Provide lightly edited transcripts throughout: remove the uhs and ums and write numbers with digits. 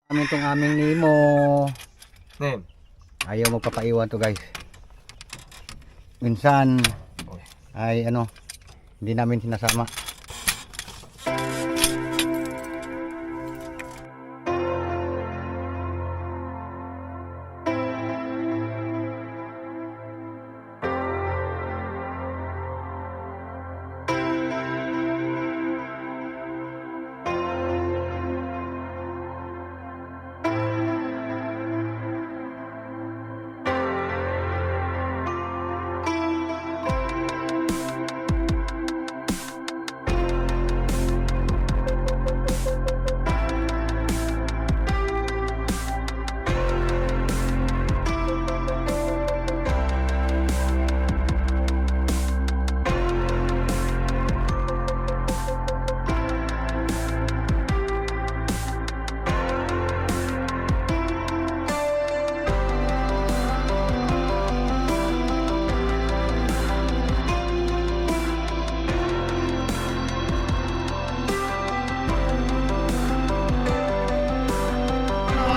Namin itong aming Nemo. Name. Ayaw magpapaiwan to guys. Minsan ay hindi namin sinasama.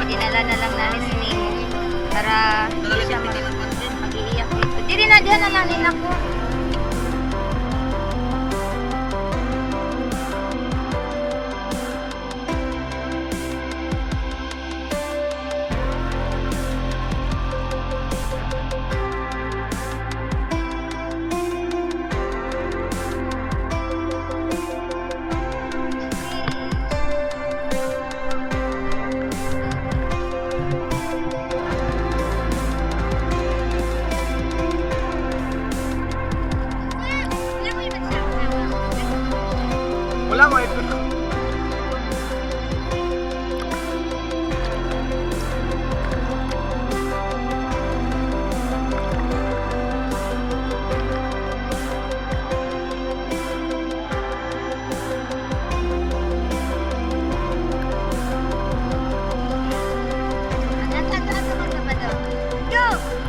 Dinala na lang namin si Nemo para hindi siya mag-iiyak dito. Di rin na dyan na lang din ako. Wala mo ito.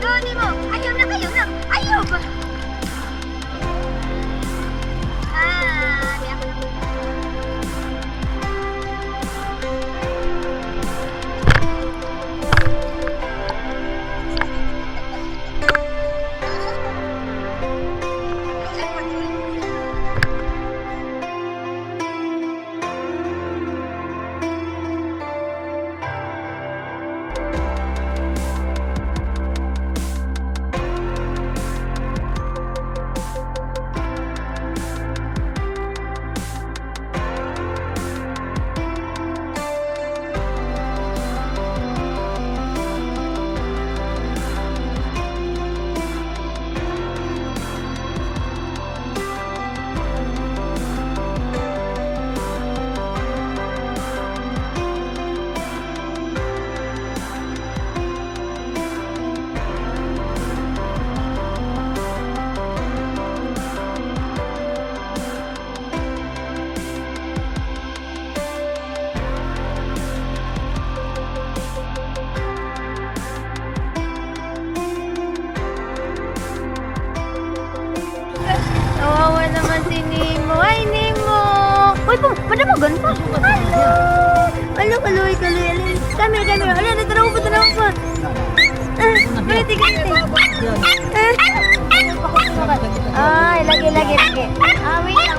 Go, Nemo! Ayaw na kayo na! Ayaw ba? Di ako na. Kawawa naman si Nemo. Ay, Nemo! Uy, madamagan pa. Hello! Hello, kaluy. Kami. Ala, natanaw pa. Ganti. Ay, lagi.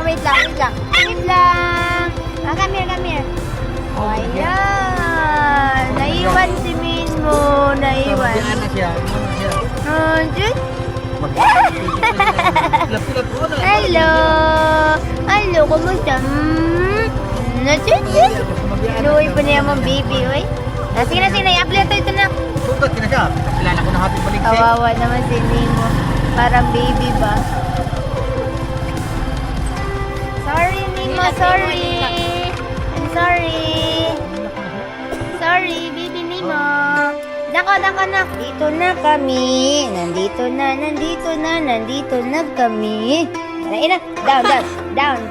Wait lang. Come here. Ayan. Naiwan si Nemo. Naiwan. Diyos. Hello, kumusta? Luwi pa niya mong baby, oy. Sige na, i-upload ito na. Bukod ka na siya. Kilala ko na happy balik siya. Kawawa naman si Nemo. Parang baby ba? Sorry, Nemo, sorry. I'm sorry, baby Nemo. Dako na. Dito na kami. Nandito na kami. Ay na. Down.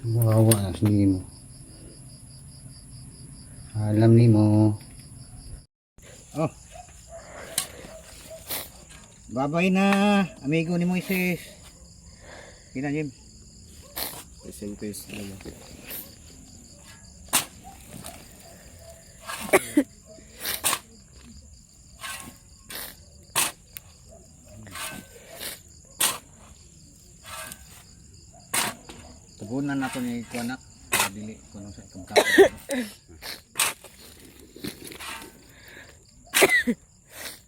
Wawa na si Nemo. Alam Nemo. Oh. Babay na, amigo ni Moises. Kina Jim. Pesos naman. Tugunan na to ni Kuanak. Dili ko nung sa itong kapo.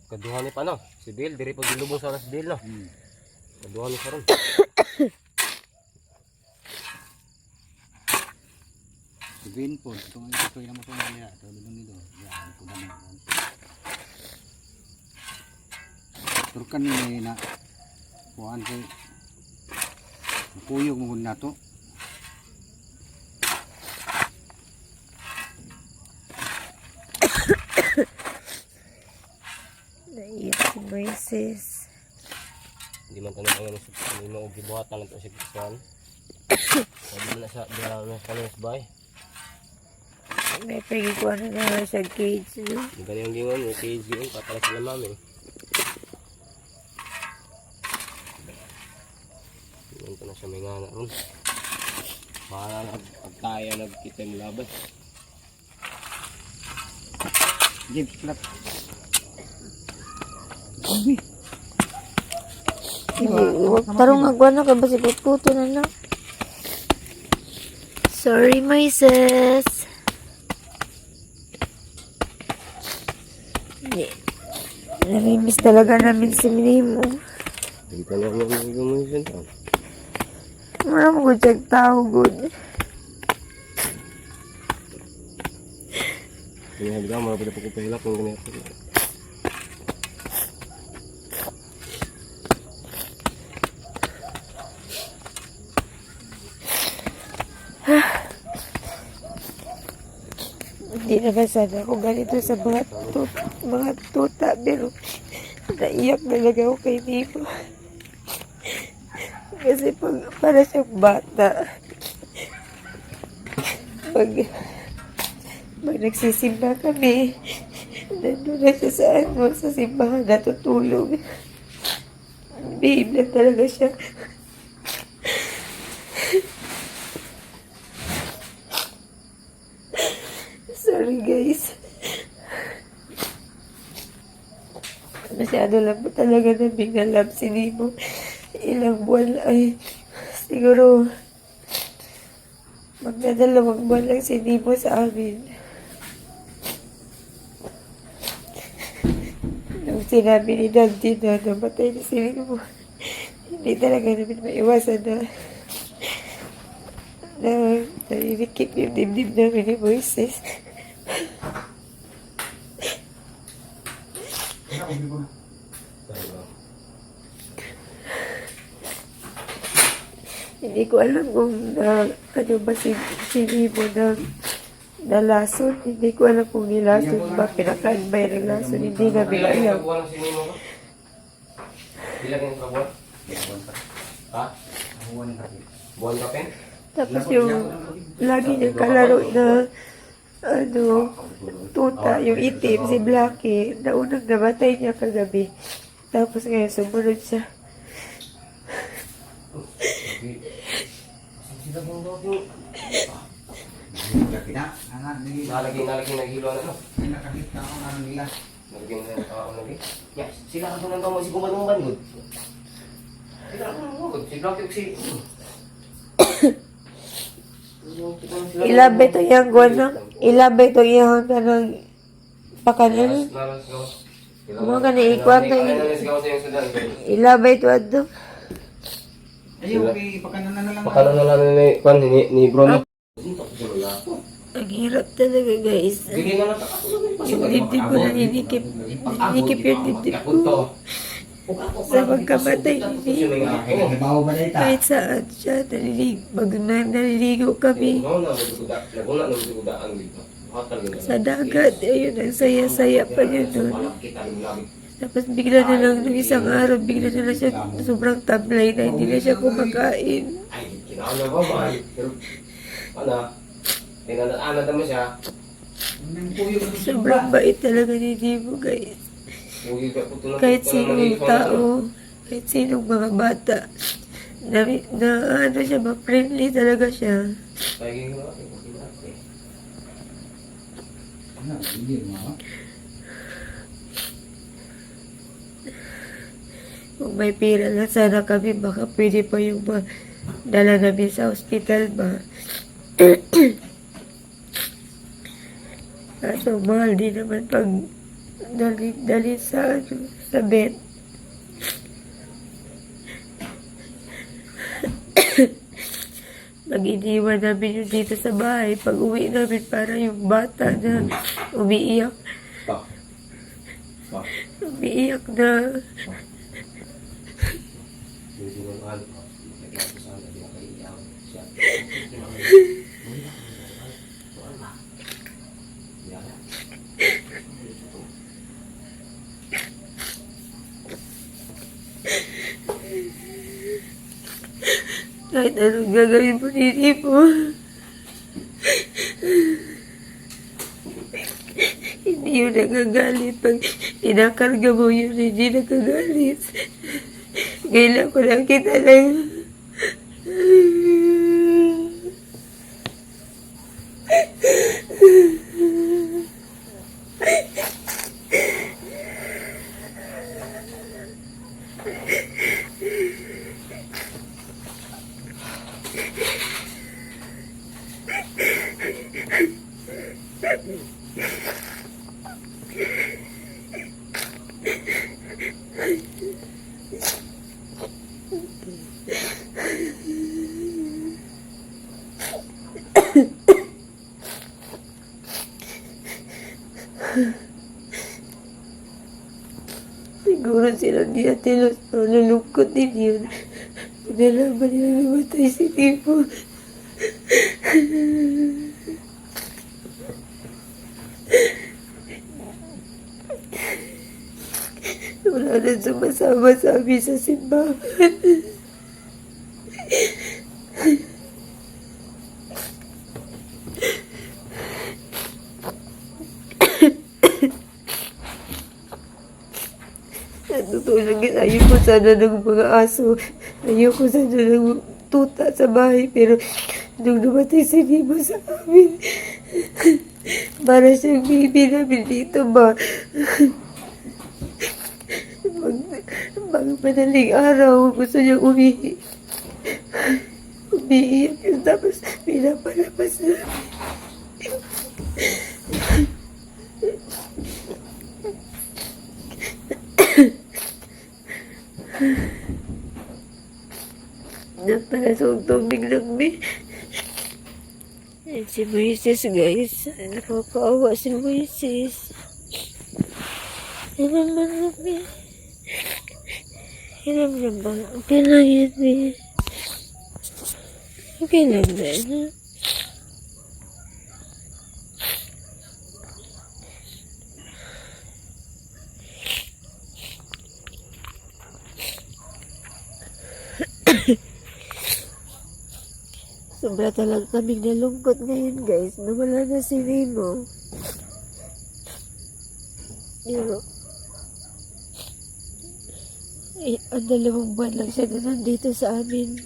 Kaduhan ni pa no? Si Bill, diri pag dilubong sa si Bill no? Kaduhan ni sa ron. Si Vin po. Itong ito yung naman ito nila. Ito doon nito. Yan. Ito naman. Turkan ni na. Kuhaan kay. Puyog mo na to. Naiyak si Moises. Hindi man tanong ang hindi mo gibuhatan lang ito si Kristian. Sabi mo na siya, bilang na sa bay. May pagikuha na nga siya cage. No? Yung ganyan gingon, yung cage gingon, patala sila mami. Gingon ko na siya may ngana ron. Mahala na pagkaya nagkita yung labas. James, flat. Tarong agwa na kay basi puto na na. Sorry, Moises. Namimiss talaga namin si Nemo. Hindi ka lang yung gumising tao. Wala mo ko check tao, good. Kaya hagda, mga pwede po pahilap ng ganito. Hindi naman sana ako ganito sa mga tuta, pero naiyak talaga ako kay Nemo. Kasi para siyang bata. Pag nagsisimba kami, nandun na siya sa simbahan, natutulog. Babe na talaga siya. Sorry guys. Masyado lang po talaga namin na love si Nemo. Ilang buwan ay siguro magdadalawang buwan lang si Nemo sa amin. Nung sinabi ni Dante na namatay na si Nemo, hindi talaga namin maiwasan na narinikip yung dibdib namin ni Moises. Hindi ko alam kung ano ba si Nemo na lason. Hindi ko alam kung nilason ba, pinakaan ba yung lason. Hindi namin alam. Buwan si Nemo ka? Bilang yung kabuan? Ha? Buwan ka pen? Tapos yung lagi niyang kalaro na tuta, yung itim, si Blackie, naunang namatay niya kagabi. Tapos ngayon sumunod siya. Sila kong dog yung... Nalaging naghilo na no? Nalaging na ako lagi. Yes, sila ka nang mo si Kumanong Banod. Sila ka nang banod. Si Blackie si... Ilabay to yung guwan. Ilabay to yung kanang pakanan. Mga ka na ikuan na ilabay to adto. Ayaw, pakanan na lang. Pakanan na lang ni Bruno. Ang hirap talaga guys. Yung dibdib ko naninikip. Naninikip yung dibdib ko. Sa pagkamatay ni Nemo. Kahit saan siya, naliligo kami. Sa dagat, ayun, ang saya-saya pa niya doon. Tapos bigla na lang, nung isang araw, bigla na lang siya sobrang tablay na hindi na siya kumakain. Naman siya. Sobrang bait talaga ni Nemo guys. Kahit sinong tao, kahit sinong mga bata, ano siya ba, friendly talaga siya. Pagiging mo. Hindi mo. Kung may pera lang sana kami, baka pwede pa yung dala namin sa ospital ba. Kaso mahal din naman pag dali sa bed. Pag iniwan namin yung dito sa bahay, pag uwi namin para yung bata na umiiyak. Umiiyak na. Hindi mo mahal ko. Sana di ako iiyak siya. Kahit anong gagawin mo, hindi mo. Hindi yun nagagalit. Pag inakarga mo yun, hindi nagagalit. Kailan ko lang kita lang. Siguro sila di atilos, nalulungkot din yun. Nalaman nila namatay si Tipo. Wala na sumasama sa amin sa simbahan. Natutulog yun. Ayoko sana ng mga aso. Ayoko sana ng tuta sa bahay. Pero nung dumating si Nemo sa amin, para siyang baby namin dito ba. Mga madaling araw, gusto niyang umiiyak yun. Tapos pinapalabas namin. Napalasong tubig lang, be. Ayan si Moises, guys. Nakakaawa si Moises. Ayan naman, be. Ayan naman. Okay lang yan, be. Okay lang na, ha? Sobra talaga kaming nalungkot ngayon, guys. Nawala na si Nemo. Pero, ang 2 buwan lang siya na nandito sa amin.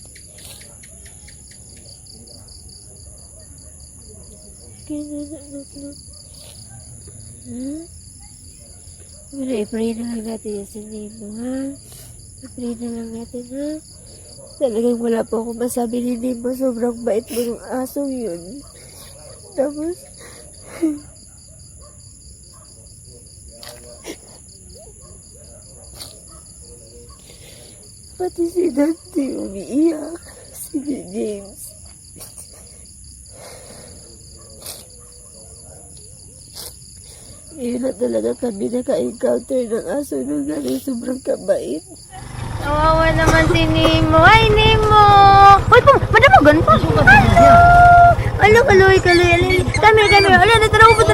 Wala, i-pray na lang natin yan si Nemo, ha? I-pray na lang natin, ha? Talagang wala po akong masabi ni Nemo. Sobrang bait mo ng aso yun. Tapos, pati si Dante umiiyak. Si James. Ngayon na talaga kami naka-encounter ng aso nung galing sobrang kabait. Kawawa naman si Nemo. Ay, Nemo! Uy, madamagan pa. Hello! Hello, kaluy. Kami. Wala, natanaw pa.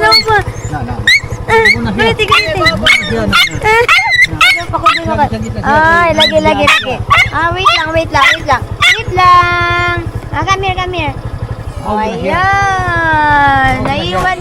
Ganiti. Ay, lagi. Wait lang. Come here. Oh, ayan. Naiwan